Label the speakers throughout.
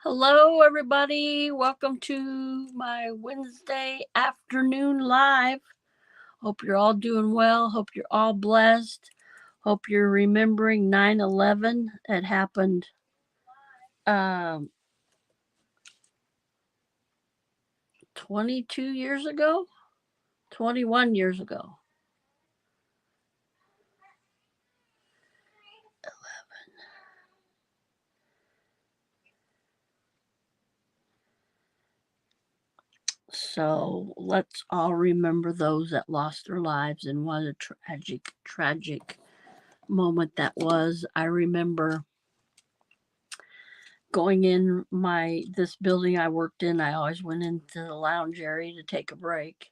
Speaker 1: Hello, everybody. Welcome to my Wednesday afternoon live. Hope you're all doing well. Hope you're all blessed. Hope you're remembering 9/11. It happened um, 22 years ago, 21 years ago. So let's all remember those that lost their lives and what a tragic moment that was. I remember going in my this building I worked in. I always went into the lounge area to take a break,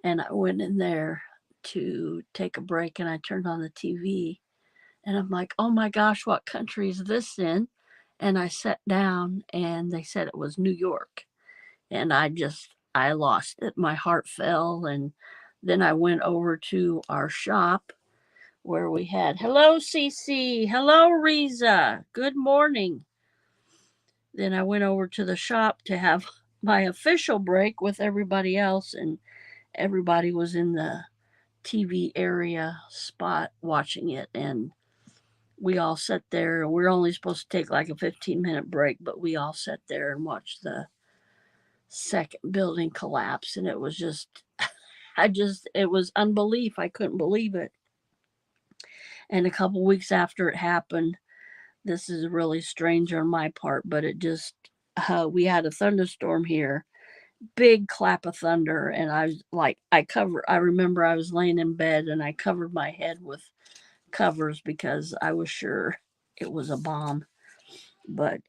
Speaker 1: and I went in there to take a break, and I turned on the TV, and I'm like, oh my gosh, what country is this in? And I sat down, and they said it was New York, and I lost it. My heart fell, and then I went over to our shop where we had hello Cece, hello Riza, good morning. Then I went over to the shop to have my official break with everybody else, and everybody was in the TV area spot watching it. And we all sat there. We're only supposed to take like a 15-minute break, but we all sat there and watched the second building collapse. And it was it was unbelief. I couldn't believe it. And a couple weeks after it happened, this is really strange on my part, but we had a thunderstorm here, big clap of thunder, and I was like, I remember I was laying in bed and I covered my head with covers because I was sure it was a bomb. But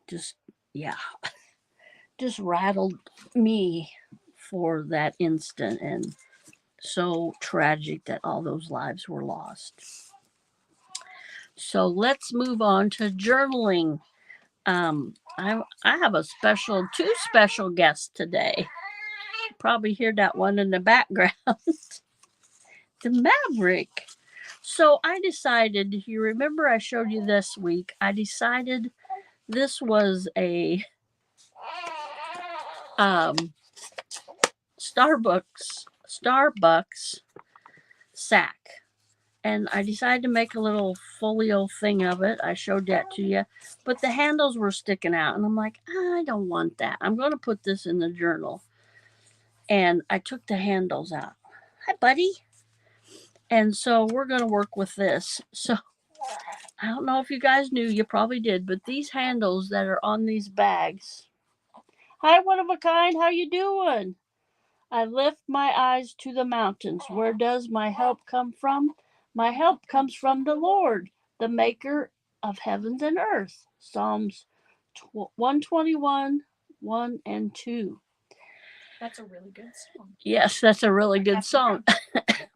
Speaker 1: just yeah, just rattled me for that instant, and so tragic that all those lives were lost. So let's move on to journaling. I have two special guests today. Probably hear that one in the background. The Maverick. So I decided, you remember I showed you this week, I decided this was a um, Starbucks sack. And I decided to make a little folio thing of it. I showed that to you. But the handles were sticking out. And I'm like, I don't want that. I'm going to put this in the journal. And I took the handles out. Hi, buddy. And so we're going to work with this. So I don't know if you guys knew, you probably did, but these handles that are on these bags. Hi, one of a kind. How you doing? I lift my eyes to the mountains. Where does my help come from? My help comes from the Lord, the maker of heavens and earth. Psalms 121, 1 and 2.
Speaker 2: That's a really good song.
Speaker 1: Yes, that's a really good song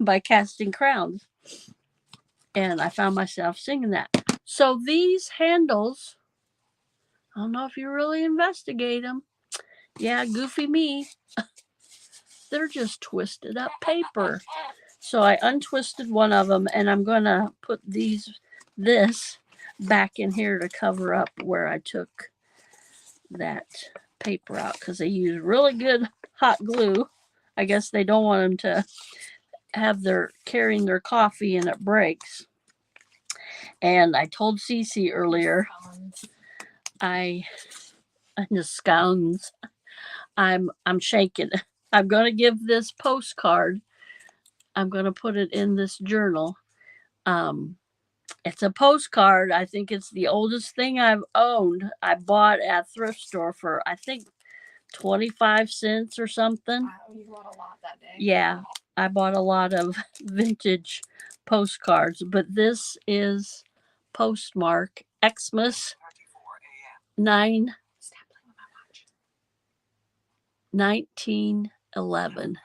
Speaker 1: by Casting Crowns. And I found myself singing that. So these handles, I don't know if you really investigate them. Yeah, goofy me. They're just twisted up paper. So I untwisted one of them, and I'm going to put this back in here to cover up where I took that paper out, because they use really good hot glue. I guess they don't want them to have their carrying their coffee and it breaks. And I told Cece earlier, I the scones. I'm shaking. I'm gonna give this postcard. I'm gonna put it in this journal. Um, it's a postcard. I think it's the oldest thing I've owned. I bought at a thrift store for I think 25 cents or something.
Speaker 2: Wow, you bought a lot that day.
Speaker 1: Yeah, I bought a lot of vintage postcards, but this is postmark Xmas 9
Speaker 2: Stop playing with my watch.
Speaker 1: 1911.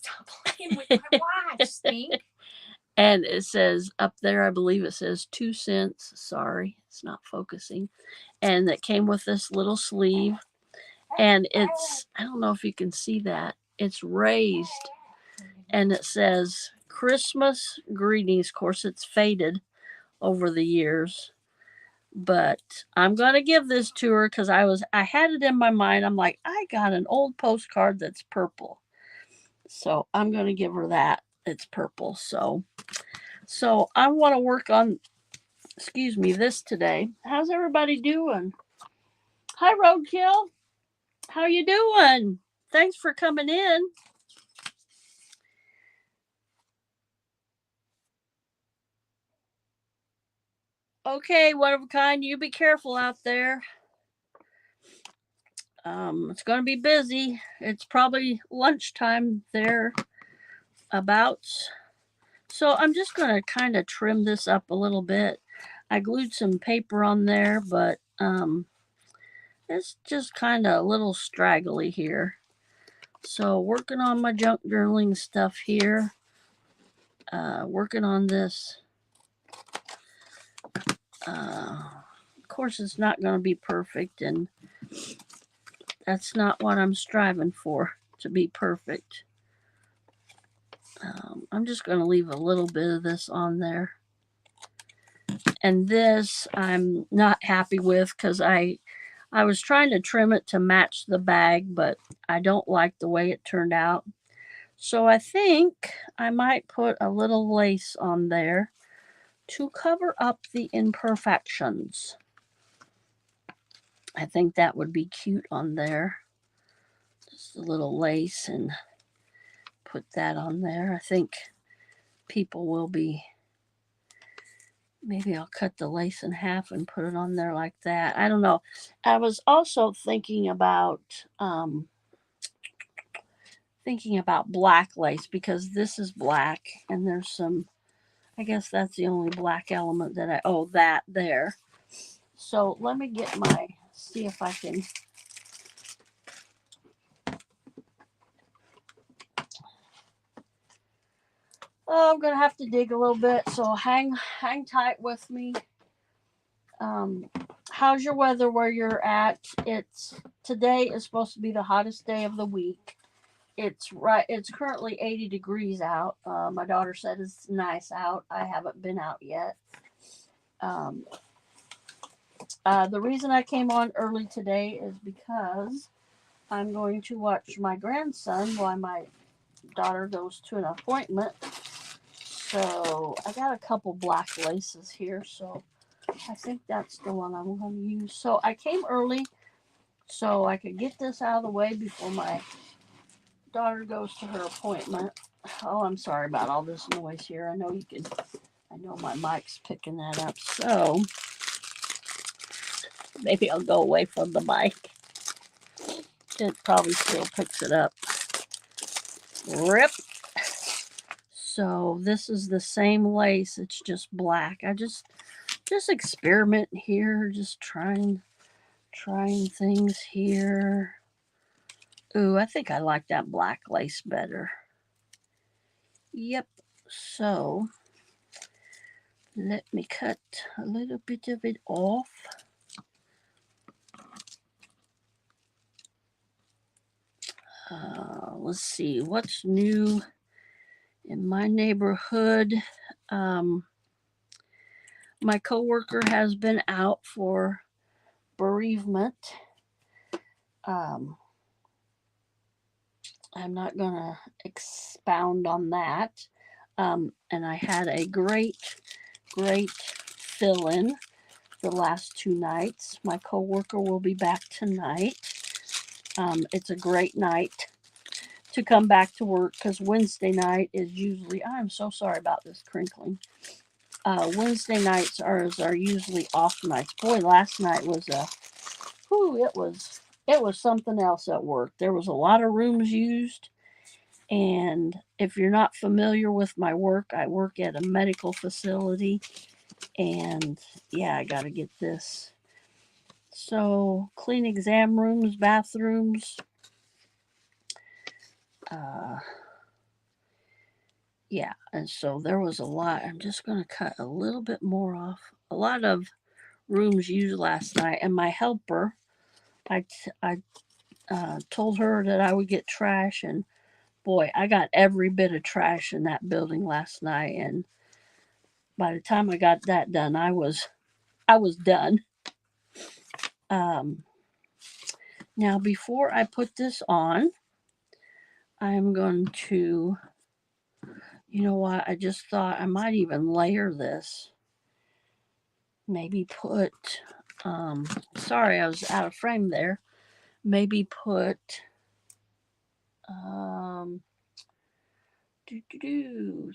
Speaker 2: Stop playing with my watch, Stink.
Speaker 1: And it says up there, I believe it says 2 cents. Sorry, it's not focusing. And it came with this little sleeve. And I don't know if you can see that, it's raised. And it says Christmas greetings. Of course, it's faded over the years. But I'm gonna give this to her because I had it in my mind. I'm like, I got an old postcard that's purple, so I'm gonna give her that. It's purple, so I want to work on, excuse me, this today. How's everybody doing? Hi, Roadkill. How you doing? Thanks for coming in. Okay, one of a kind. You be careful out there. It's going to be busy. It's probably lunchtime there about. So I'm just going to kind of trim this up a little bit. I glued some paper on there, but it's just kind of a little straggly here. So working on my junk journaling stuff here. Working on this. Of course, it's not going to be perfect, and that's not what I'm striving for, to be perfect. I'm just going to leave a little bit of this on there. And this I'm not happy with because I was trying to trim it to match the bag, but I don't like the way it turned out. So I think I might put a little lace on there to cover up the imperfections. I think that would be cute on there. Just a little lace and put that on there. I think people will be. Maybe I'll cut the lace in half and put it on there like that. I don't know. I was also thinking about black lace because this is black and there's some, I guess that's the only black element that that there. So let me see if I can. Oh, I'm gonna have to dig a little bit, so hang tight with me. Um, how's your weather where you're at? Today is supposed to be the hottest day of the week. It's currently 80 degrees out. My daughter said it's nice out. I haven't been out yet. Um, the reason I came on early today is because I'm going to watch my grandson while my daughter goes to an appointment. So I got a couple black laces here, so I think that's the one I'm going to use. So I came early so I could get this out of the way before my daughter goes to her appointment. Oh, I'm sorry about all this noise here. I know my mic's picking that up. So maybe I'll go away from the mic. It probably still picks it up. Rip. So this is the same lace. It's just black. I just experiment here, just trying things here. Ooh, I think I like that black lace better. Yep. So let me cut a little bit of it off. Let's see what's new in my neighborhood. My coworker has been out for bereavement. Um, I'm not gonna expound on that. And I had a great fill-in the last 2 nights. My coworker will be back tonight. It's a great night to come back to work because Wednesday night is usually. I'm so sorry about this crinkling. Wednesday nights are usually off nights. Boy, last night was it was something else at work. There was a lot of rooms used, and if you're not familiar with my work, I work at a medical facility, and yeah, I got to get this. So clean exam rooms, bathrooms. Uh, yeah, and so there was a lot. I'm just going to cut a little bit more off. A lot of rooms used last night, and my helper, I told her that I would get trash, and boy, I got every bit of trash in that building last night. And by the time I got that done, I was done. Now, before I put this on, I'm going to, you know what, I just thought I might even layer this. Maybe put, sorry, I was out of frame there. Maybe put,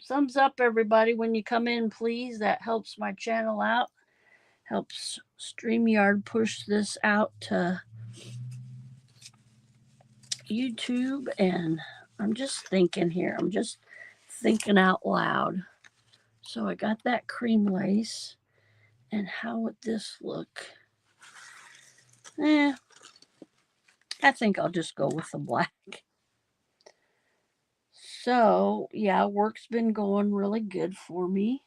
Speaker 1: thumbs up, everybody, when you come in, please. That helps my channel out. Helps StreamYard push this out to YouTube. And I'm just thinking here. I'm just thinking out loud. So I got that cream lace. And how would this look? I think I'll just go with the black. So, yeah, work's been going really good for me.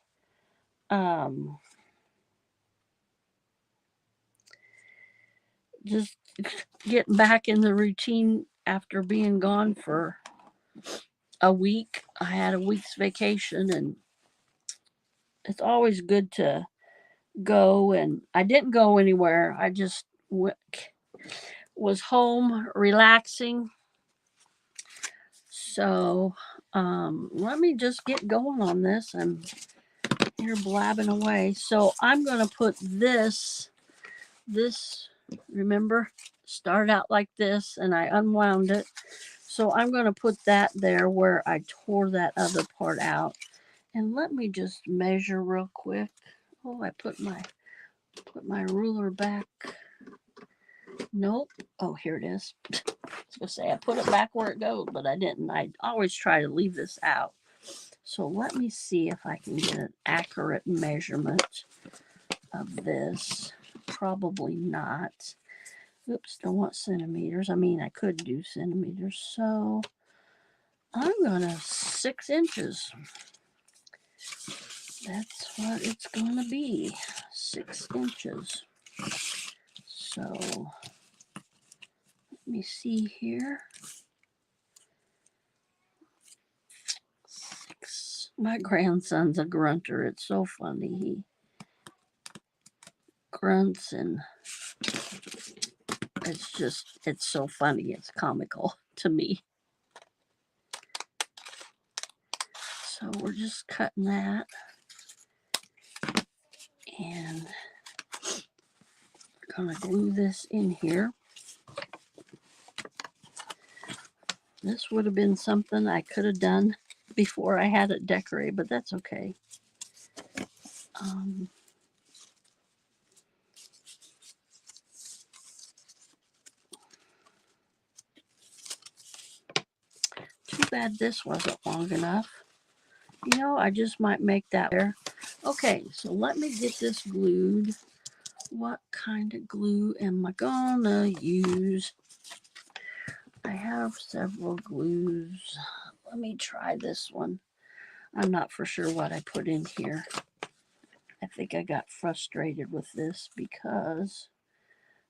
Speaker 1: Just getting back in the routine after being gone for a week. I had a week's vacation, and it's always good to go. And I didn't go anywhere. I just was home relaxing. So let me just get going on this. I'm here blabbing away. So I'm going to put this, remember, start out like this, and I unwound it. So I'm going to put that there where I tore that other part out. And let me just measure real quick. Oh, I put my ruler back. Nope. Oh, here it is. I was going to say I put it back where it goes, but I didn't. I always try to leave this out. So let me see if I can get an accurate measurement of this. Probably not. Oops, don't want centimeters. I mean, I could do centimeters. So I'm going to 6 inches. That's what it's going to be. 6 inches. So let me see here. 6. My grandson's a grunter. It's so funny. He grunts, and it's so funny. It's comical to me. So we're just cutting that. And we're going to glue this in here. This would have been something I could have done before I had it decorated, but that's okay. Too bad this wasn't long enough. You know, I just might make that there. Okay, so let me get this glued. What kind of glue am I gonna use? I have several glues. Let me try this one. I'm not for sure what I put in here. I think I got frustrated with this because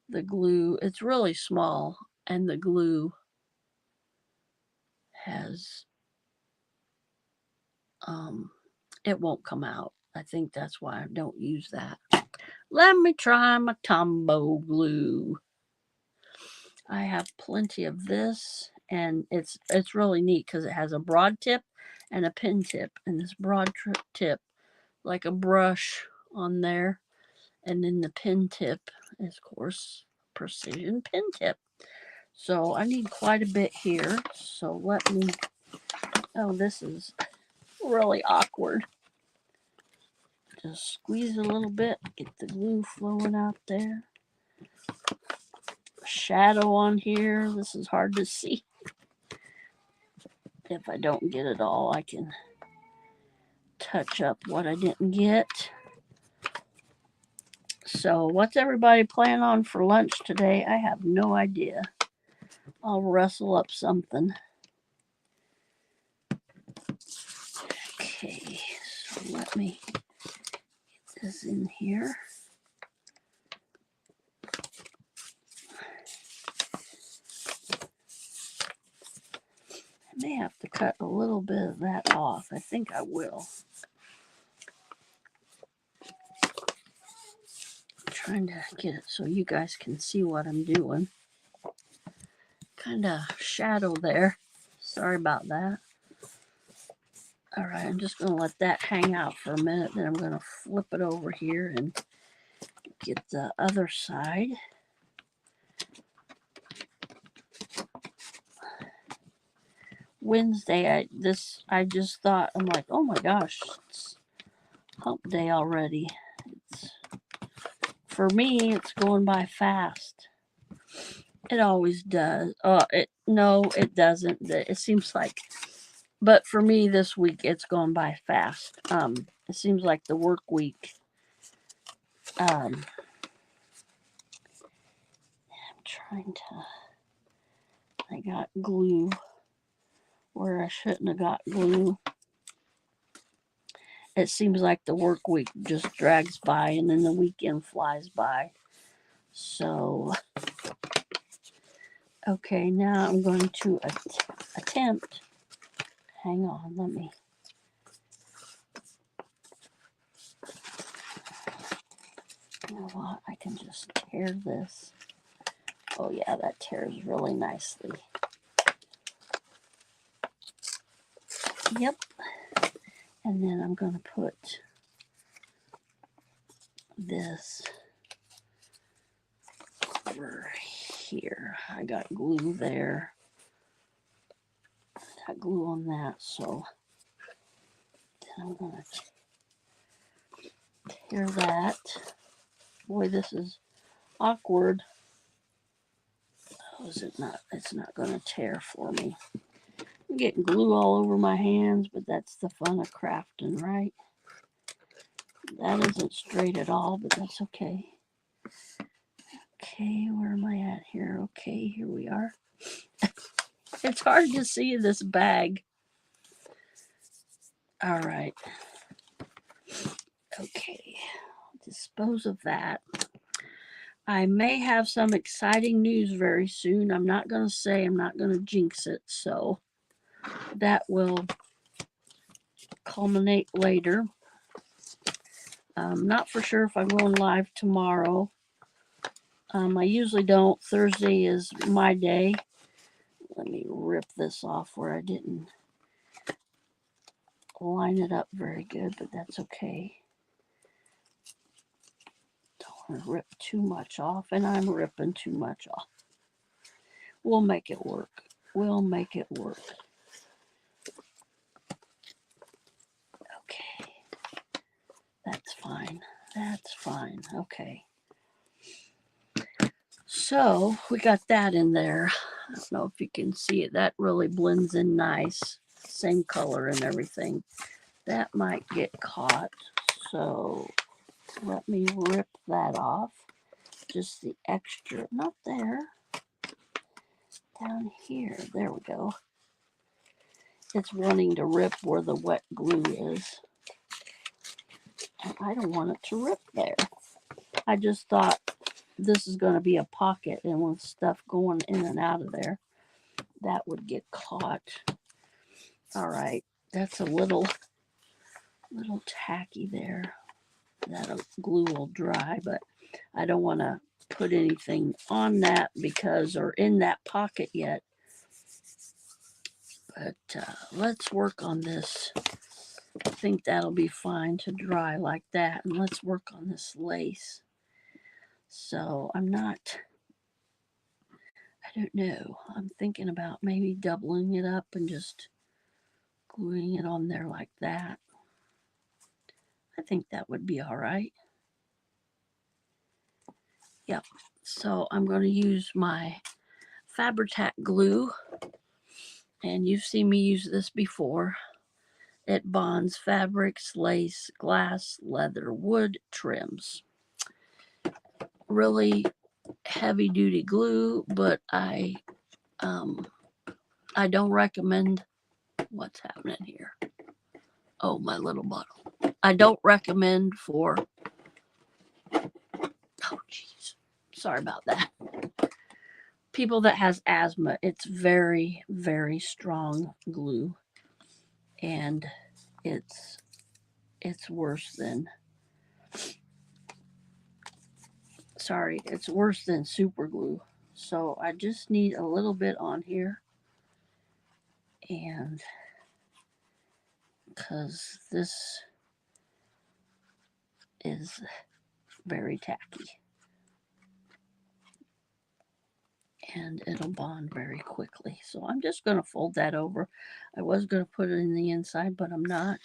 Speaker 1: the glue, it's really small, and the glue has, it won't come out. I think that's why I don't use that. Let me try my Tombow glue. I have plenty of this, and it's really neat because it has a broad tip and a pin tip, and this broad tip, like a brush on there, and then the pin tip is, of course, precision pin tip. So I need quite a bit here. So let me, oh, this is really awkward. Just squeeze a little bit, get the glue flowing out there. Shadow on here. This is hard to see. If I don't get it all, I can touch up what I didn't get. So what's everybody planning on for lunch today? I have no idea. I'll rustle up something. Okay, so let me get this in here. I may have to cut a little bit of that off. I think I will. trying to get it so you guys can see what I'm doing. Kind of shadow there. Sorry about that. All right, I'm just going to let that hang out for a minute. Then I'm going to flip it over here and get the other side. Wednesday, I just thought, I'm like, oh my gosh, it's hump day already. For me, it's going by fast. It always does. No, it doesn't. It seems like, but for me this week, it's gone by fast. It seems like the work week. I'm trying to. I got glue where I shouldn't have got glue. It seems like the work week just drags by and then the weekend flies by. So, okay, now I'm going to attempt. Hang on, let me. You know what? I can just tear this. Oh, yeah, that tears really nicely. Yep. And then I'm going to put this over here. I got glue there. Got glue on that, so then I'm going to tear that. Boy, this is awkward. Oh, is it not? It's not going to tear for me. I'm getting glue all over my hands, but that's the fun of crafting, right? That isn't straight at all, but that's okay. Okay, where am I at here? Okay, here we are. It's hard to see this bag. All right. Okay, dispose of that. I may have some exciting news very soon. I'm not going to say, I'm not going to jinx it, so that will culminate later. I'm not for sure if I'm going live tomorrow. I usually don't. Thursday is my day. Let me rip this off where I didn't line it up very good, but that's okay. Don't want to rip too much off, and I'm ripping too much off. We'll make it work. We'll make it work. Okay. That's fine. That's fine. Okay. So we got that in there. I don't know if you can see it. That really blends in nice. Same color and everything. That might get caught. So let me rip that off. Just the extra, not there. Down here. There we go. It's wanting to rip where the wet glue is. And I don't want it to rip there. I just thought this is going to be a pocket, and with stuff going in and out of there, that would get caught. All right, that's a little tacky there. That glue will dry, but I don't want to put anything on that because, or in that pocket yet. But let's work on this. I think that'll be fine to dry like that. And let's work on this lace. So I don't know. I'm thinking about maybe doubling it up and just gluing it on there like that. I think that would be all right. Yep. So I'm going to use my Fabri-Tac glue. And you've seen me use this before. It bonds fabrics, lace, glass, leather, wood, trims. Really heavy duty glue, but I don't recommend. What's happening here? Oh, my little bottle. I don't recommend for. Oh, jeez. Sorry about that. People that has asthma, it's very, very strong glue, and it's worse than sorry, it's worse than super glue. So I just need a little bit on here. And because this is very tacky and it'll bond very quickly. So I'm just going to fold that over. I was going to put it in the inside, but I'm not.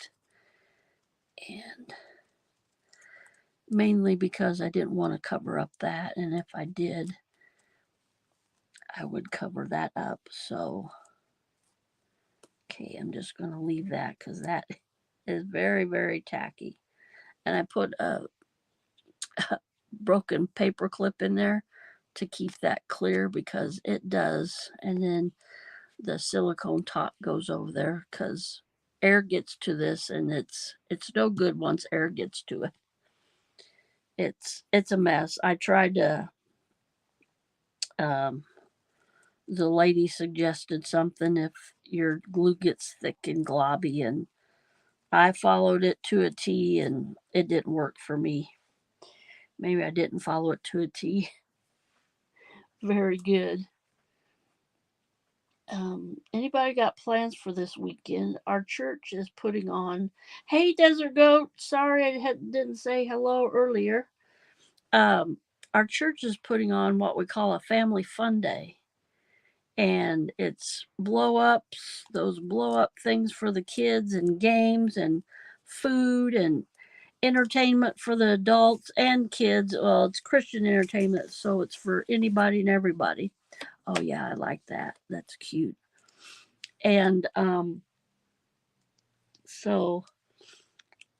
Speaker 1: And mainly because I didn't want to cover up that. And if I did, I would cover that up. So, okay, I'm just going to leave that because that is very, very tacky. And I put a broken paper clip in there to keep that clear because it does. And then the silicone top goes over there because air gets to this and it's no good once air gets to it. It's a mess. I tried to um the lady suggested something if your glue gets thick and globby, and I followed it to a T and it didn't work for me. Maybe I didn't follow it to a T. Very good. Anybody got plans for this weekend? Our church is putting on. Hey, Desert Goat. Sorry didn't say hello earlier. Um, our church is putting on what we call a family fun day, and it's blow ups. Those blow up things for the kids, and games, and food, and entertainment for the adults and kids. Well, it's Christian entertainment, so it's for anybody and everybody. Oh yeah, I like that. That's cute. And so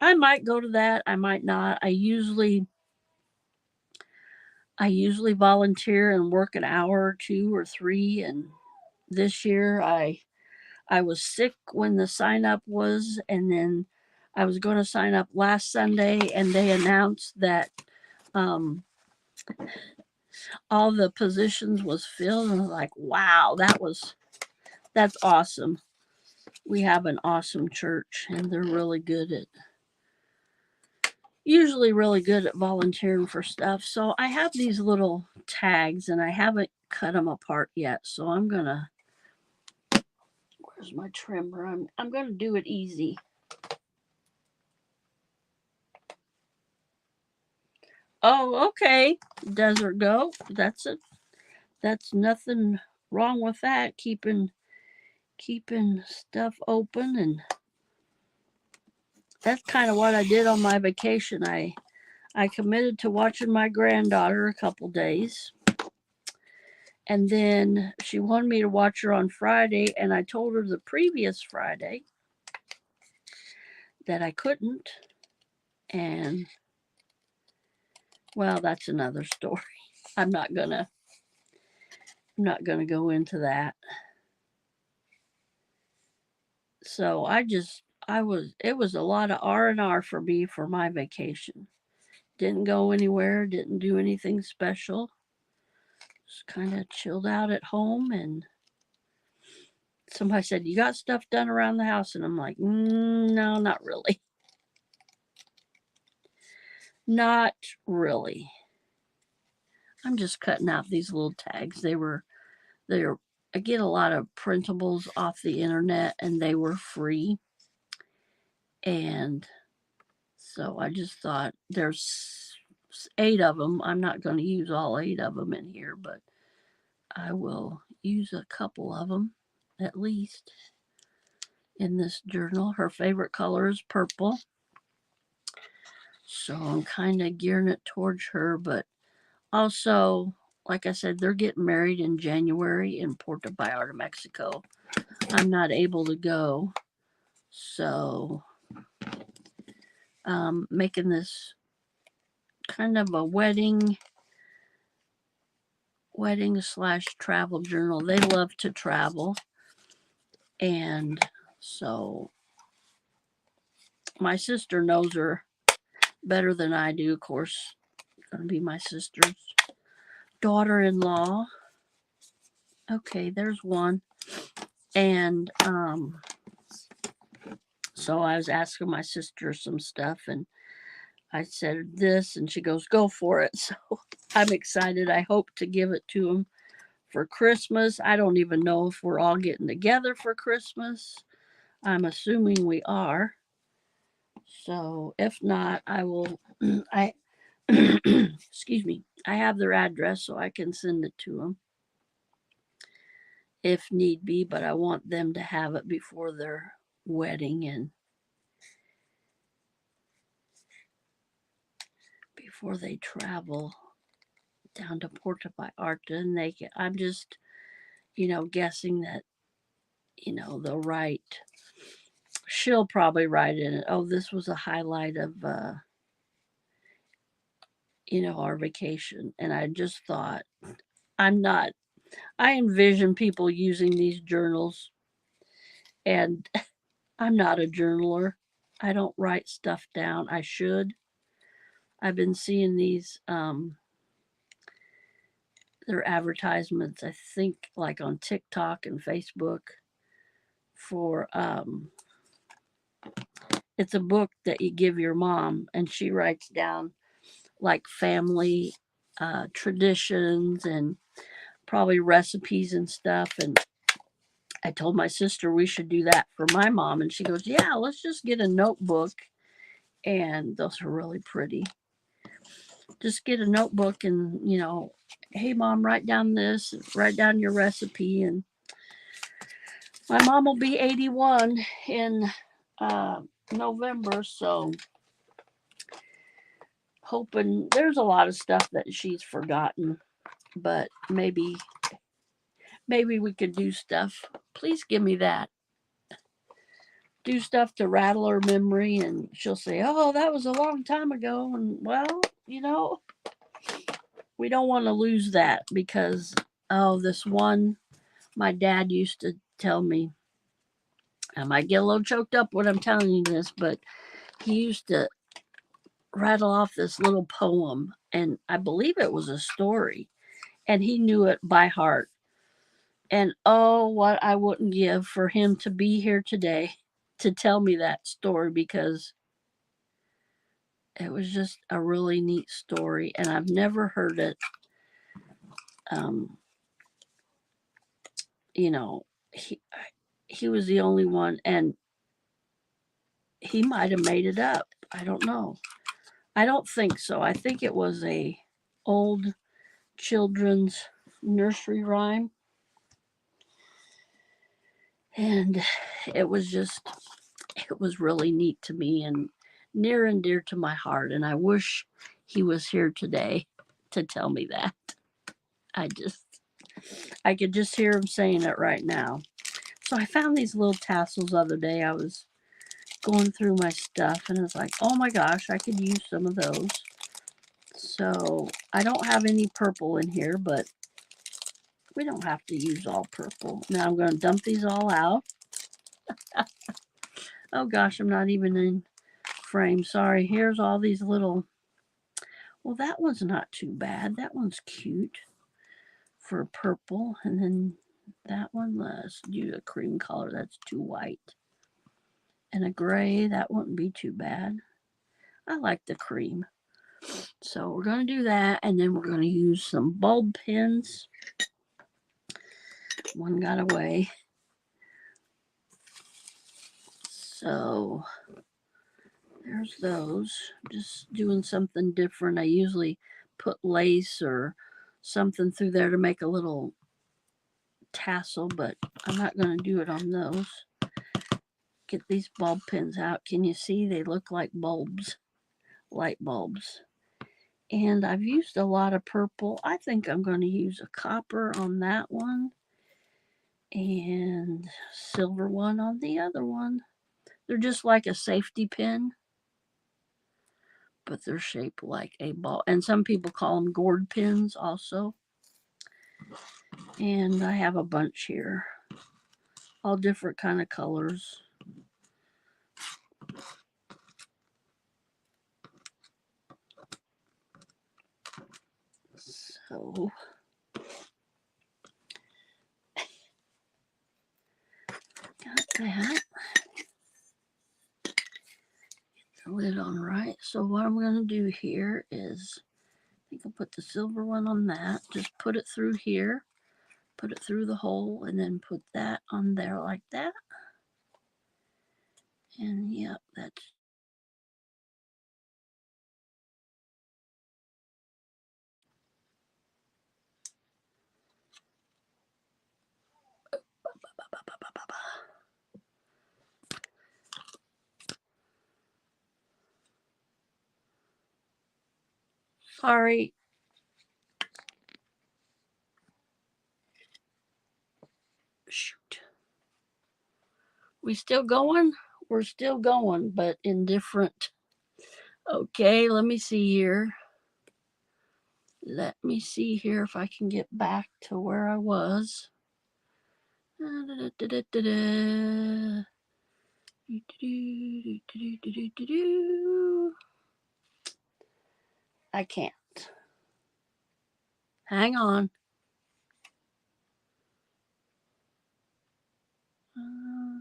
Speaker 1: I might go to that. I might not. I usually volunteer and work an hour or two or three. And this year I was sick when the sign up was, and then I was going to sign up last Sunday, and they announced that um, all the positions was filled, and I was like, wow, that's awesome. We have an awesome church, and they're usually really good at volunteering for stuff. So I have these little tags and I haven't cut them apart yet. So I'm gonna. Where's my trimmer? I'm gonna do it easy. Oh, okay. Desert Goat. That's it. That's nothing wrong with that. Keeping stuff open, and that's kind of what I did on my vacation. I committed to watching my granddaughter a couple days. And then she wanted me to watch her on Friday, and I told her the previous Friday that I couldn't. And well, that's another story. I'm not gonna I'm not gonna go into that. So it was a lot of R&R for me for my vacation. Didn't go anywhere, didn't do anything special. Just kind of chilled out at home. And somebody said, "You got stuff done around the house?" And I'm like, "No, not really." Not really. I'm just cutting out these little tags. They're I get a lot of printables off the internet and they were free. And so I just thought there's 8 of them. I'm not going to use all 8 of them in here, but I will use a couple of them at least in this journal. Her favorite color is purple. So I'm kind of gearing it towards her, but also, like I said, they're getting married in January in Puerto Vallarta, Mexico. I'm not able to go, so making this kind of a wedding slash travel journal. They love to travel, and so my sister knows her better than I do. Of course, going to be my sister's daughter-in-law. Okay, there's one, and so I was asking my sister some stuff, and I said this, and she goes, "Go for it." So I'm excited. I hope to give it to him for Christmas. I don't even know if we're all getting together for Christmas. I'm assuming we are. So if not, I will. I excuse me. I have their address, so I can send it to them if need be. But I want them to have it before their wedding and before they travel down to Puerto Vallarta. And I'm just, guessing that they'll write. She'll probably write in it. Oh, this was a highlight of our vacation. And I just thought, I'm not. I envision people using these journals, and I'm not a journaler. I don't write stuff down. I should. I've been seeing these their advertisements, I think, like on TikTok and Facebook for it's a book that you give your mom, and she writes down like family traditions and probably recipes and stuff. And I told my sister we should do that for my mom, and she goes, "Yeah, let's just get a notebook." And those are really pretty. Just get a notebook and, hey, mom, write down this, write down your recipe. And my mom will be 81 in uh, November, so hoping there's a lot of stuff that she's forgotten, but maybe we could do stuff. Please give me that. Do stuff to rattle her memory, and she'll say, "Oh, that was a long time ago." And well, we don't want to lose that because this one my dad used to tell me. I might get a little choked up when I'm telling you this, but he used to rattle off this little poem, and I believe it was a story, and he knew it by heart. And oh, what I wouldn't give for him to be here today to tell me that story, because it was just a really neat story, and I've never heard it. Um, you know, he he was the only one, and he might have made it up. I don't know. I don't think so. I think it was a old children's nursery rhyme, and it was just it was really neat to me and near and dear to my heart, and I wish he was here today to tell me that. I just I could just hear him saying it right now. So I found these little tassels the other day. I was going through my stuff, and I was like, "Oh my gosh, I could use some of those." So I don't have any purple in here, but we don't have to use all purple. Now I'm going to dump these all out. Oh gosh, I'm not even in frame. Sorry. Here's all these little. Well, that one's not too bad. That one's cute for purple. And then that one, let's do a cream color. That's too white. And a gray, that wouldn't be too bad. I like the cream. So we're going to do that. And then we're going to use some bulb pins. One got away. So there's those. Just doing something different. I usually put lace or something through there to make a little tassel, but I'm not going to do it on those. Get these bulb pins out. Can you see? They look like bulbs, light bulbs. And I've used a lot of purple. I think I'm going to use a copper on that one and silver one on the other one. They're just like a safety pin, but they're shaped like a ball. And some people call them gourd pins also. And I have a bunch here, all different kind of colors. So got that. Get the lid on right So what I'm going to do here is, I think I'll put the silver one on that. Just put it through here, put it through the hole, and then put that on there like that. And yep, that's sorry. Shoot. We still going? We're still going, but in different. Okay, let me see here. Let me see here if I can get back to where I was. I can't. Hang on. Uh,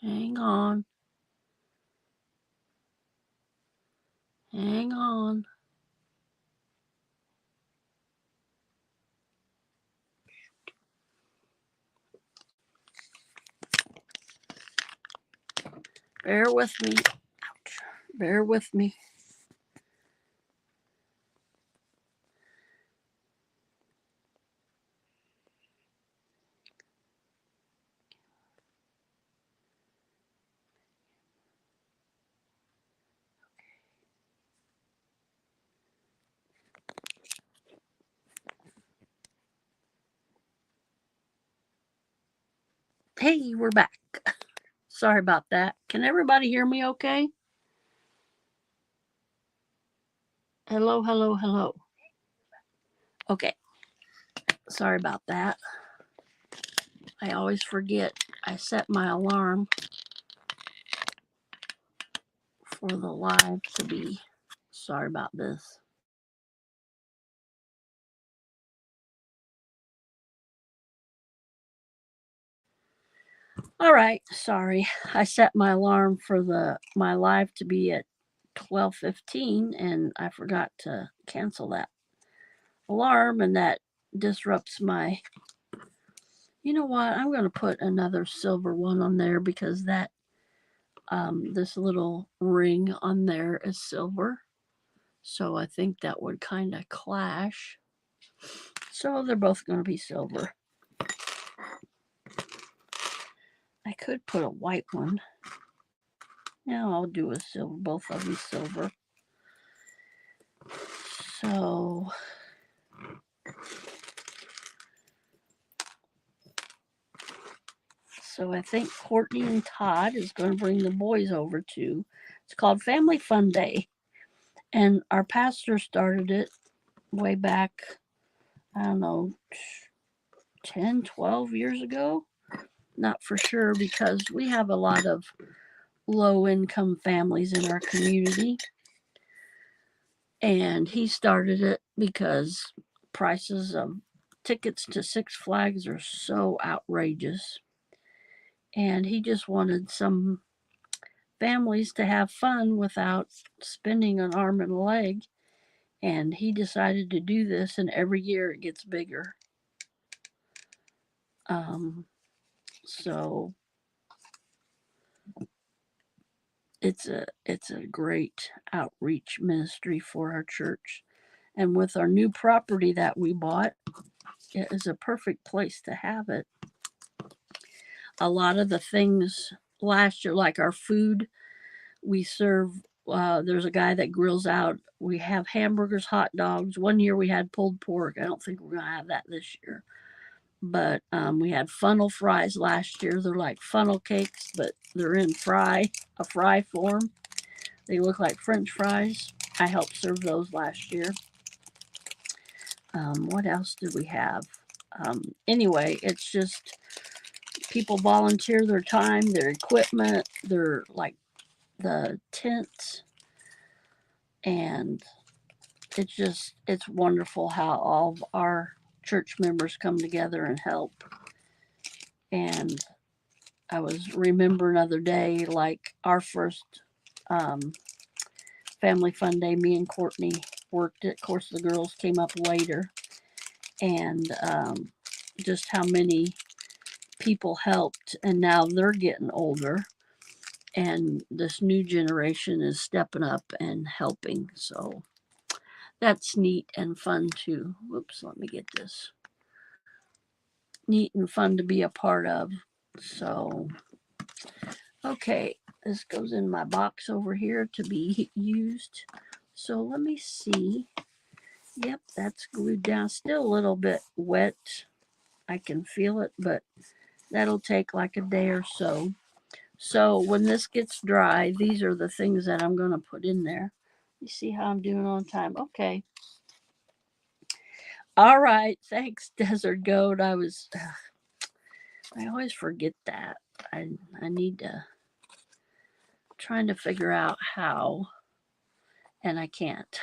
Speaker 1: hang on. Hang on. Bear with me. Ouch. Bear with me. Hey, we're back. Sorry about that. Can everybody hear me okay? Hello, hello, hello. Okay. Sorry about that. I always forget I set my alarm for the live to be. Sorry about this. All right, sorry. I set my alarm for the my live to be at 12:15 and I forgot to cancel that alarm and that disrupts my. You know what? I'm going to put another silver one on there because that this little ring on there is silver. So I think that would kind of clash. So they're both going to be silver. I could put a white one. Now I'll do a silver, both of them silver. So I think Courtney and Todd is going to bring the boys over to. It's called Family Fun Day, and our pastor started it way back. I don't know, 10, 12 years ago. Not for sure because we have a lot of low income families in our community. And he started it because prices of tickets to Six Flags are so outrageous. And he just wanted some families to have fun without spending an arm and a leg. And he decided to do this, and every year it gets bigger. Um, so it's a great outreach ministry for our church. And with our new property that we bought, it is a perfect place to have it. A lot of the things last year, like our food, we serve. There's a guy that grills out. We have hamburgers, hot dogs. One year we had pulled pork. I don't think we're gonna have that this year. But we had funnel fries last year. They're like funnel cakes, but they're in a fry form. They look like French fries. I helped serve those last year. What else did we have? Anyway, it's just people volunteer their time, their equipment, their like the tents, and it's wonderful how all of our church members come together and help. And I was remembering other day, like our first family fun day, me and Courtney worked it. Of course, the girls came up later, and just how many people helped. And now they're getting older, and this new generation is stepping up and helping. So that's neat and fun too. Whoops, let me get this. Neat and fun to be a part of. So, okay, this goes in my box over here to be used. So let me see. Yep, that's glued down. Still a little bit wet. I can feel it, but that'll take like a day or so. So when this gets dry, these are the things that I'm going to put in there. You see how I'm doing on time? Okay. All right. Thanks, Desert Goat. I always forget that. I need to trying to figure out how, and I can't.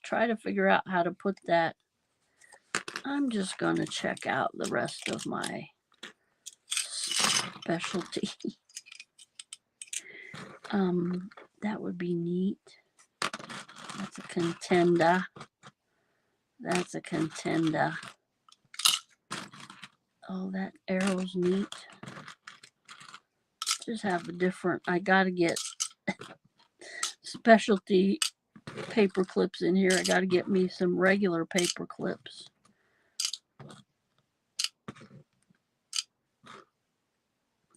Speaker 1: Try to figure out how to put that. I'm just going to check out the rest of my specialty. That would be neat. That's a contender. That's a contender. Oh, that arrow's neat. Just have a different. I gotta get specialty paper clips in here. I gotta get me some regular paper clips.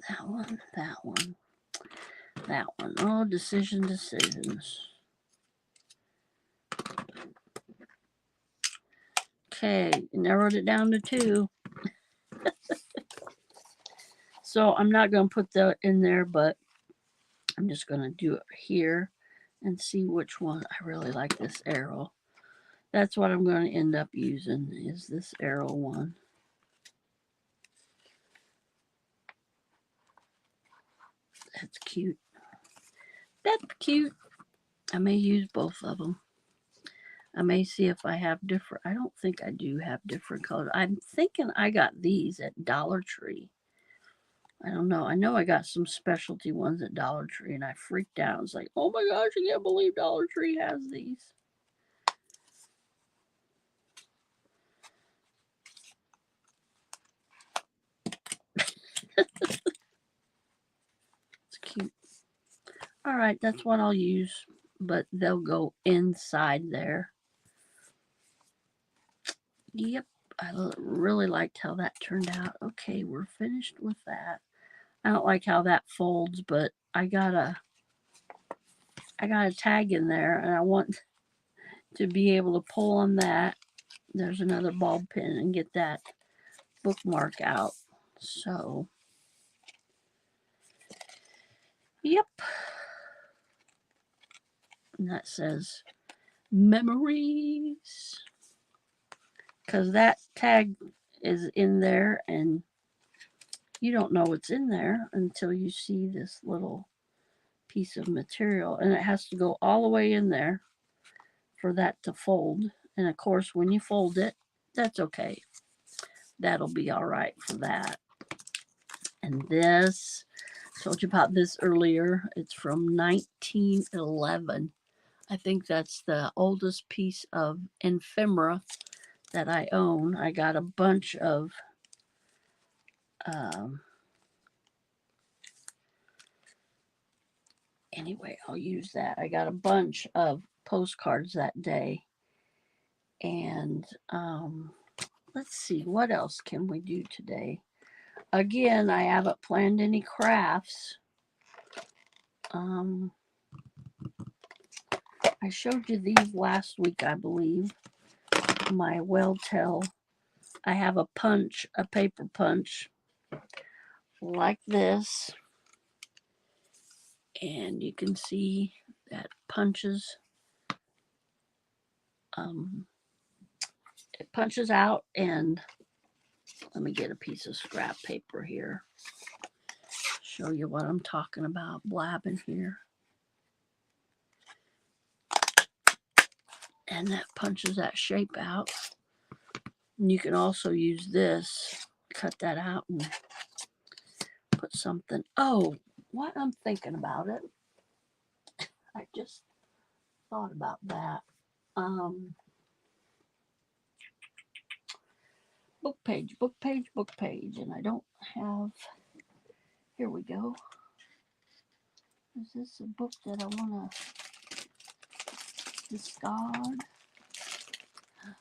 Speaker 1: That one, that one, that one. Oh, decisions. Okay, narrowed it down to 2. So I'm not going to put that in there, but I'm just going to do it here and see which one. I really like this arrow. That's what I'm going to end up using is this arrow one. That's cute. That's cute. I may use both of them. I may see if I have different. I don't think I do have different colors. I'm thinking I got these at Dollar Tree. I don't know. I know I got some specialty ones at Dollar Tree, and I freaked out. I was like, oh my gosh, I can't believe Dollar Tree has these. It's cute. All right, that's what I'll use, but they'll go inside there. Yep, I really liked how that turned out. Okay, we're finished with that. I don't like how that folds, but I got a tag in there, and I want to be able to pull on that. There's another bulb pin and get that bookmark out. So, yep. And that says memories. Because that tag is in there and you don't know what's in there until you see this little piece of material. And it has to go all the way in there for that to fold. And of course, when you fold it, that's okay. That'll be all right for that. And this, I told you about this earlier. It's from 1911. I think that's the oldest piece of ephemera that I own. I got a bunch of anyway, I'll use that. I got a bunch of postcards that day. And let's see, what else can we do today? Again, I haven't planned any crafts. I showed you these last week, I believe. My well tell. I have a punch, a paper punch like this. And you can see that punches. It punches out, and let me get a piece of scrap paper here. Show you what I'm talking about, blabbing here. And that punches that shape out. And you can also use this, cut that out and something. Oh, what I'm thinking about it. I just thought about that. Um, book page, book page, book page, and I don't have. Here we go. Is this a book that I want to discard?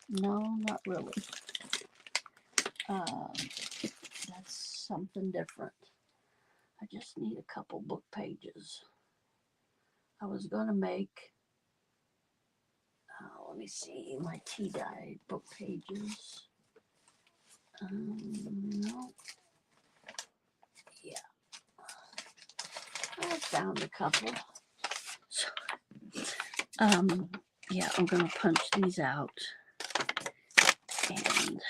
Speaker 1: No, not really. That's something different. I just need a couple book pages. I was gonna make. Let me see my tea dye book pages. No. Yeah, I found a couple. So, yeah, I'm gonna punch these out and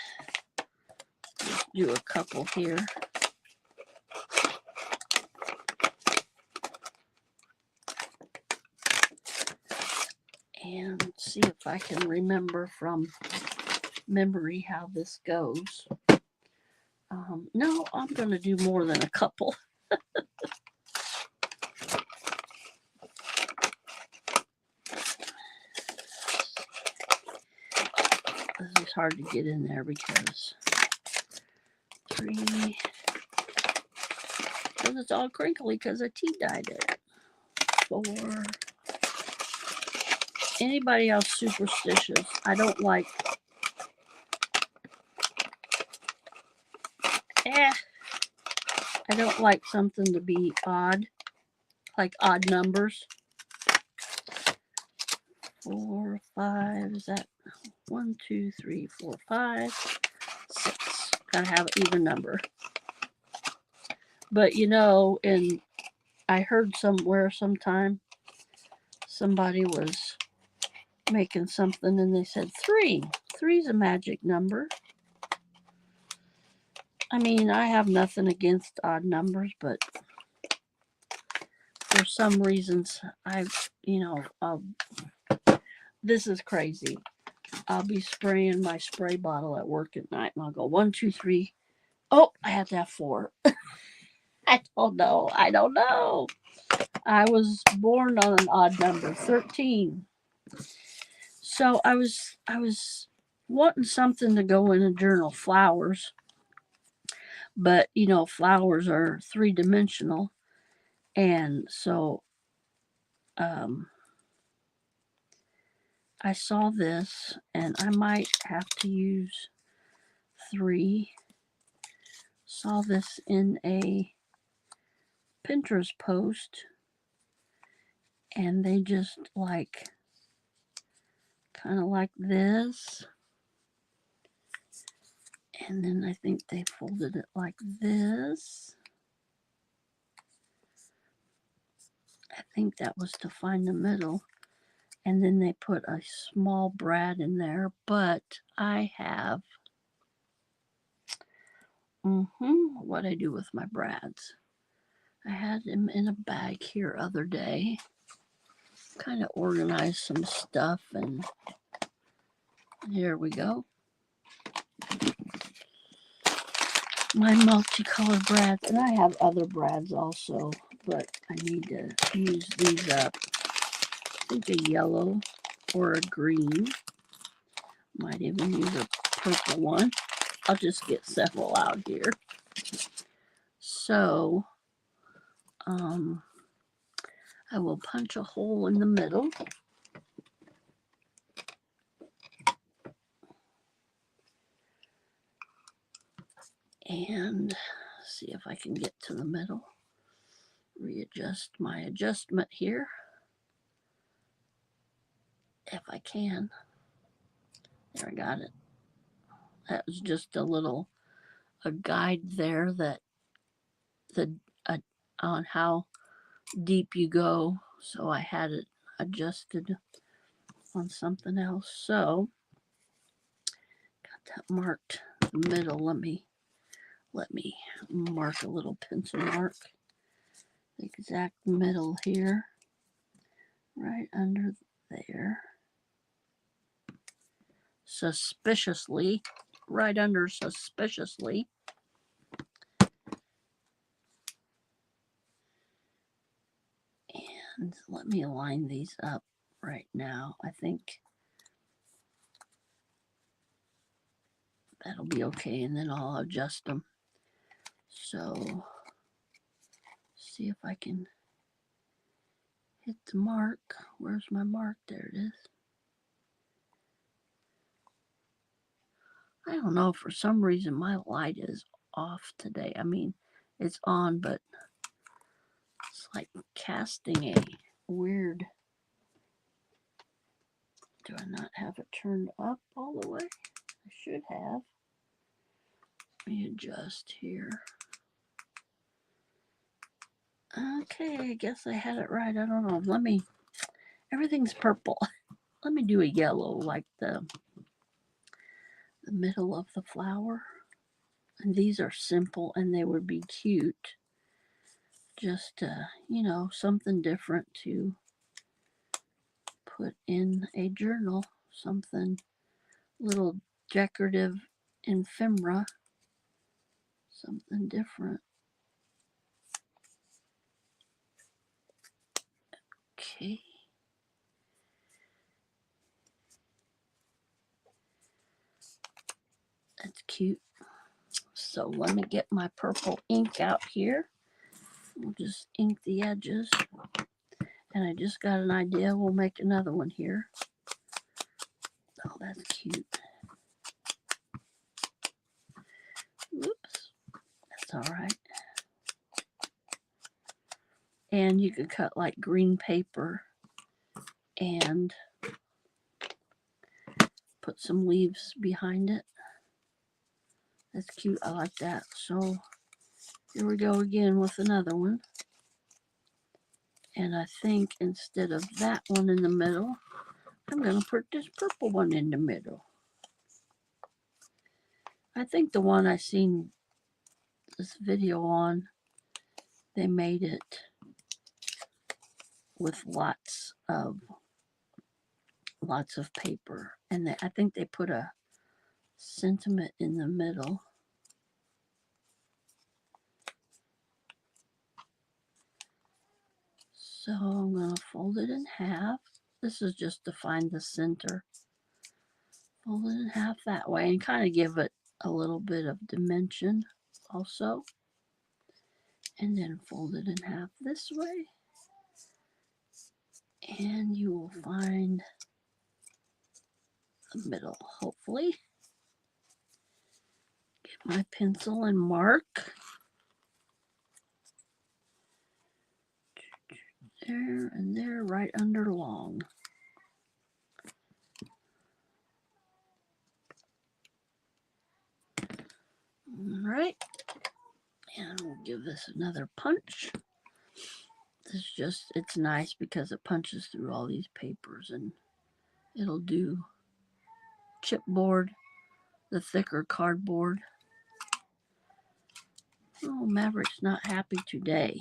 Speaker 1: just do a couple here. And see if I can remember from memory how this goes. No, I'm going to do more than a couple. This is hard to get in there because 3, because it's all crinkly because I tea dyed it. 4. Anybody else superstitious? I don't like. I don't like something to be odd, like odd numbers. 4, 5. Is that 1, 2, 3, 4, 5, 6? Gotta have an even number. But and I heard somewhere sometime somebody was making something and they said 3. 3's a magic number. I mean, I have nothing against odd numbers, but for some reasons, this is crazy. I'll be spraying my spray bottle at work at night and I'll go 1, 2, 3. Oh, I have to have 4. I don't know. I was born on an odd number, 13. So I was wanting something to go in a journal, flowers. But flowers are 3-dimensional, and so I saw this, and I might have to use 3. Saw this in a Pinterest post, and they just kind of like this. And then I think they folded it like this. I think that was to find the middle. And then they put a small brad in there. But I have, what I do with my brads. I had them in a bag here other day. Kind of organized some stuff, and here we go. My multicolored brads, and I have other brads also, but I need to use these up. I think a yellow or a green. Might even use a purple one. I'll just get several out here. So, I will punch a hole in the middle. And see if I can get to the middle. Readjust my adjustment here. If I can. There, I got it. That was just a guide there that on how deep you go. So I had it adjusted on something else. So got that marked the middle. Let me mark a little pencil mark. The exact middle here. Right under there. Suspiciously. Right under suspiciously. And let me line these up right now. I think that'll be okay, and then I'll adjust them. So, see if I can hit the mark. Where's my mark? There it is. I don't know, for some reason my light is off today. I mean, it's on, but it's like casting a weird. Do I not have it turned up all the way? I should have. Let me adjust here. Okay, I guess I had it right. I don't know. Everything's purple. Let me do a yellow like the middle of the flower. And these are simple and they would be cute. Just, something different to put in a journal. Something little decorative ephemera. Something different. Okay. That's cute. So let me get my purple ink out here. We'll just ink the edges. And I just got an idea. We'll make another one here. Oh, that's cute. Oops. That's all right. And you could cut like green paper and put some leaves behind it. That's cute. I like that. So here we go again with another one. And I think instead of that one in the middle, I'm going to put this purple one in the middle. I think the one I seen this video on, they made it with lots of paper. And I think they put a sentiment in the middle. So I'm going to fold it in half. This is just to find the center. Fold it in half that way and kind of give it a little bit of dimension also. And then fold it in half this way. And you will find the middle, hopefully. Get my pencil and mark. There and there, right under long. All right. And we'll give this another punch. It's nice because it punches through all these papers and it'll do chipboard, the thicker cardboard. Oh, Maverick's not happy today.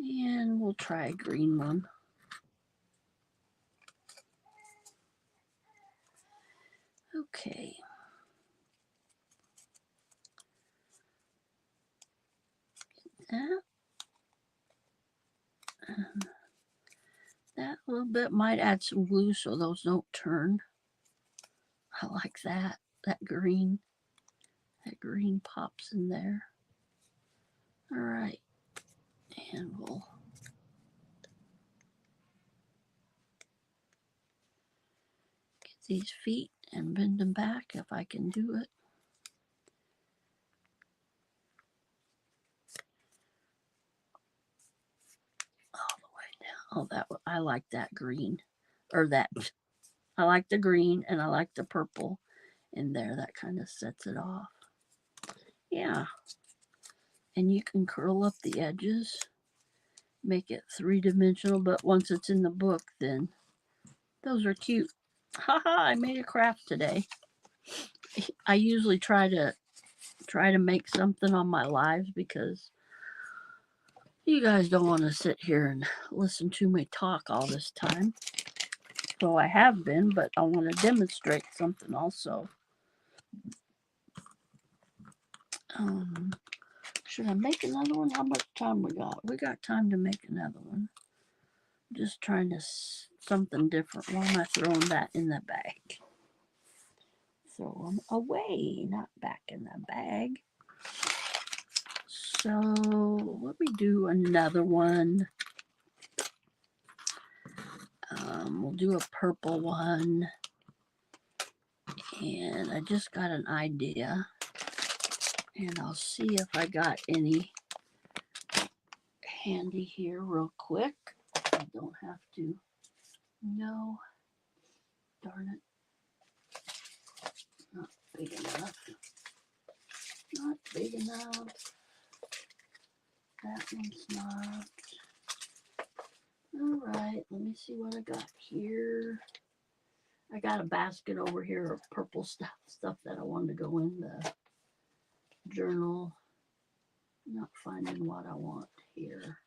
Speaker 1: And we'll try a green one. Okay. That. That little bit might add some glue so those don't turn. I like that. That green pops in there. All right. And we'll get these feet and bend them back if I can do it. All the way down. Oh, I like that green. Or that. I like the green and I like the purple in there. That kind of sets it off. Yeah. And you can curl up the edges, make it three-dimensional, but once it's in the book, then those are cute. Haha, I made a craft today. I usually try to make something on my lives because you guys don't want to sit here and listen to me talk all this time. So I have been, but I want to demonstrate something also. Should I make another one? How much time we got? We got time to make another one. Just trying to something different. Why am I throwing that in the bag? Throw them away, not back in the bag. So let me do another one. We'll do a purple one. And I just got an idea. And I'll see if I got any handy here real quick. I don't have to. No. Darn it. Not big enough. Not big enough. That one's not. All right, let me see what I got here. I got a basket over here of purple stuff that I wanted to go in the journal. Not finding what I want here.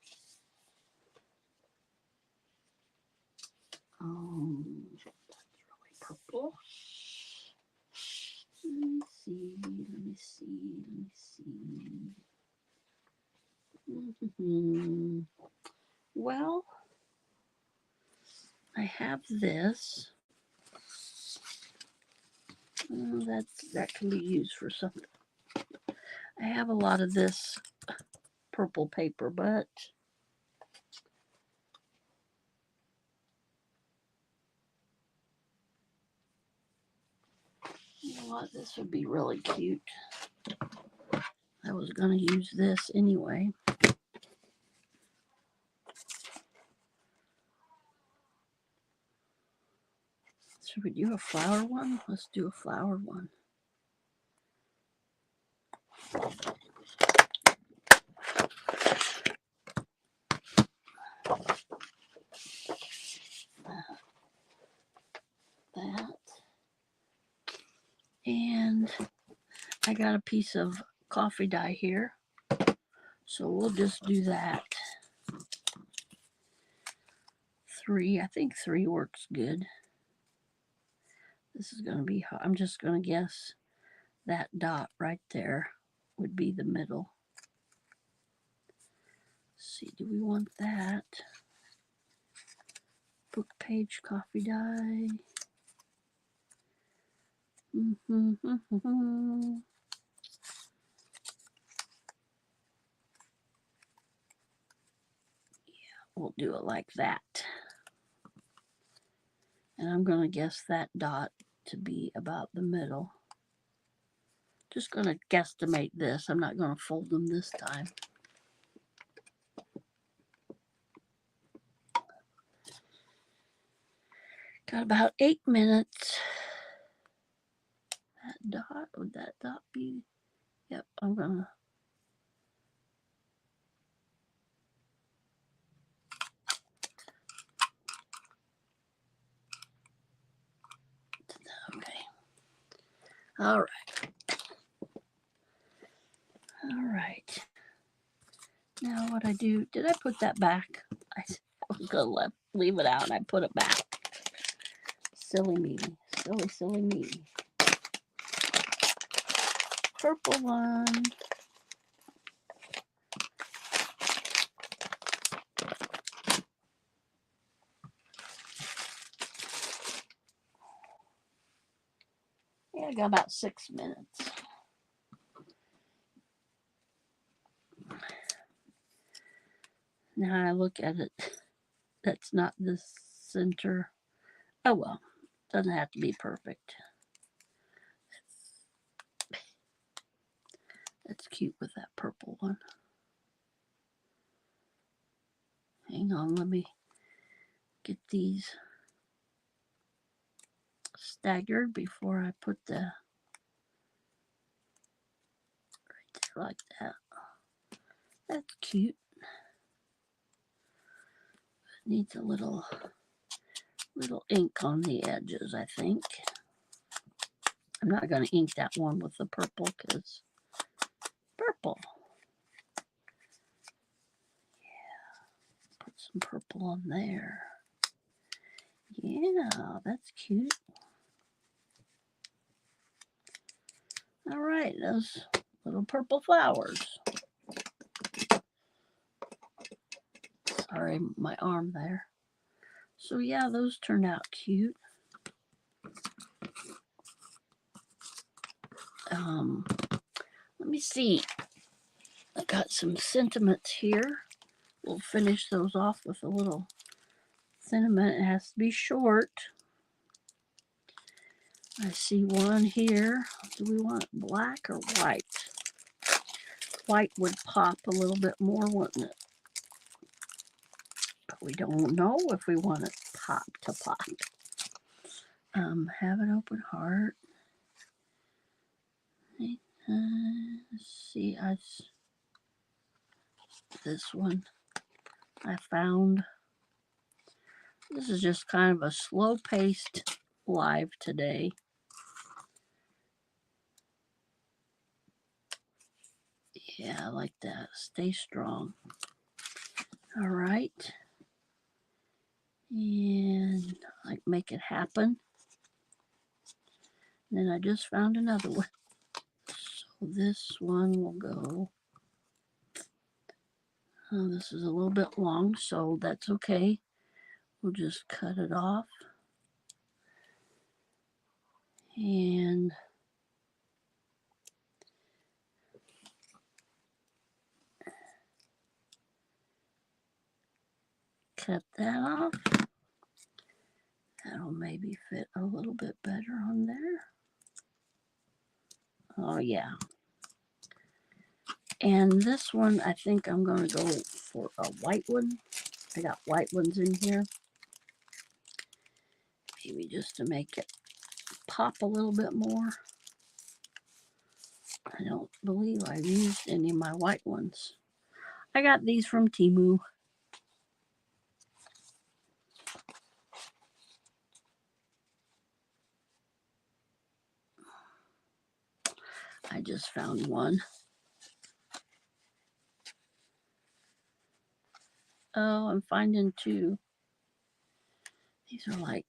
Speaker 1: That's really purple. Let me see. Well, I have this. That can be used for something. I have a lot of this purple paper, but you know what? This would be really cute. I was going to use this anyway. Should we do a flower one? Let's do a flower one. That. And I got a piece of coffee dye here. So we'll just do that. 3. I think 3 works good. This is going to be hard. I'm just going to guess that dot right there would be the middle. Let's see, do we want that? Book page coffee dye. We'll do it like that. And I'm going to guess that dot to be about the middle. Just going to guesstimate this. I'm not going to fold them this time. Got about 8 minutes. That dot, would that dot be? Yep, I'm going to. Okay. All right. All right. Now what I do, did I put that back? I was going to leave it out and I put it back. Silly me. Silly me. Purple one. Yeah, I got about 6 minutes. Now I look at it. That's not the center. Oh well, doesn't have to be perfect. That's cute with that purple one. Hang on, let me get these staggered before I put the right there like that. That's cute. Needs a little ink on the edges, I think. I'm not going to ink that one with the purple because purple. Yeah, put some purple on there. Yeah, that's cute. All right, those little purple flowers. Sorry, my arm there. So yeah, those turned out cute. Let me see. I got some sentiments here. We'll finish those off with a little sentiment. It has to be short. I see one here. Do we want black or white? White would pop a little bit more, wouldn't it? But we don't know if we want it pop to pop. Have an open heart. Let's see, this one I found. This is just kind of a slow-paced live today. Yeah, I like that. Stay strong. All right. And like make it happen. Then I just found another one. So this one will go. Oh, this is a little bit long, so that's okay. We'll just cut it off. And cut that off. That'll maybe fit a little bit better on there. Oh, yeah. And this one, I think I'm going to go for a white one. I got white ones in here. Maybe just to make it pop a little bit more. I don't believe I've used any of my white ones. I got these from Temu. I just found one. Oh, I'm finding two. These are like,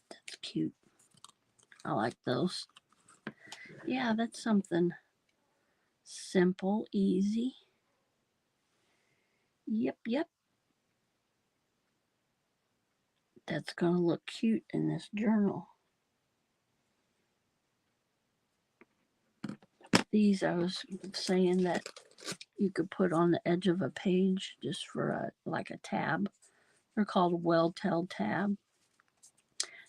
Speaker 1: that's cute. I like those. Yeah, that's something simple, easy. Yep. That's going to look cute in this journal. These I was saying that you could put on the edge of a page just for like a tab. They're called well-tailed tab.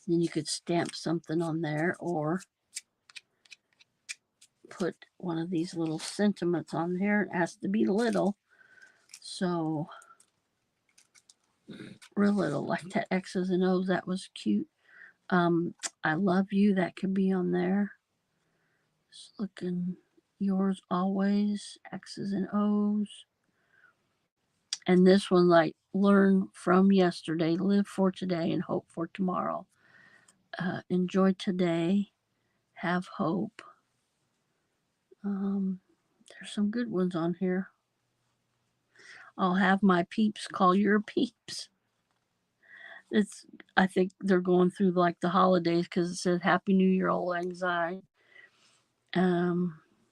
Speaker 1: Then you could stamp something on there or put one of these little sentiments on there. It has to be little. So real little, like that X's and O's. That was cute. I love you. That could be on there. Just looking. Yours always. X's and O's. And this one, like, learn from yesterday, live for today, and hope for tomorrow. Enjoy today. Have hope. There's some good ones on here. I'll have my peeps call your peeps. I think they're going through like the holidays because it says Happy New Year, Old Anxiety.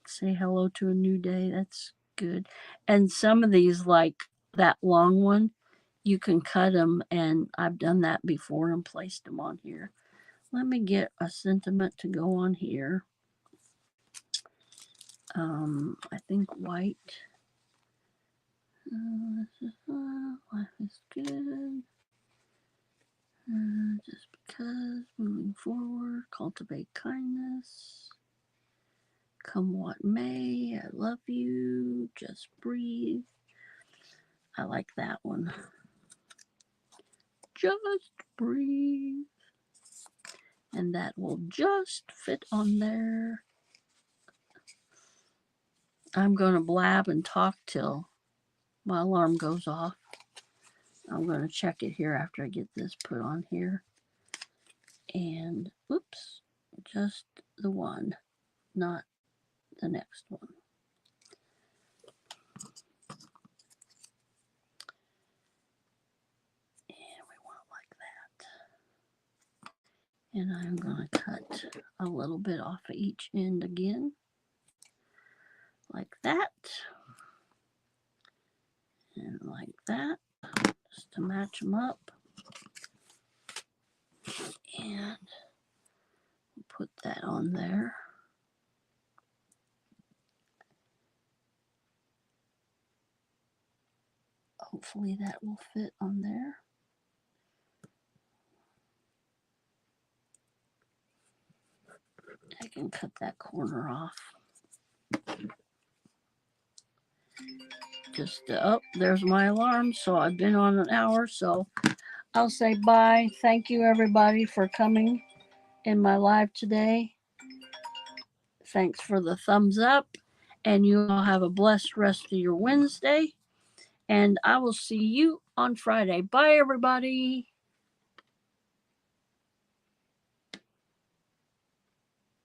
Speaker 1: Say hello to a new day. That's good. And some of these, like that long one, you can cut them, and I've done that before and placed them on here. Let me get a sentiment to go on here. I think white. Life is good. Just because, moving forward, cultivate kindness. Come what may, I love you. Just breathe. I like that one. Just breathe. And that will just fit on there. I'm going to blab and talk till my alarm goes off. I'm going to check it here after I get this put on here. And, oops, just the one, not the next one. And we want it like that. And I'm going to cut a little bit off of each end again. like that. And like that. Just to match them up. And put that on there. Hopefully that will fit on there. I can cut that corner off. Just, oh, there's my alarm. So I've been on an hour. So I'll say bye. Thank you, everybody, for coming in my live today. Thanks for the thumbs up. And you all have a blessed rest of your Wednesday. And I will see you on Friday. Bye, everybody.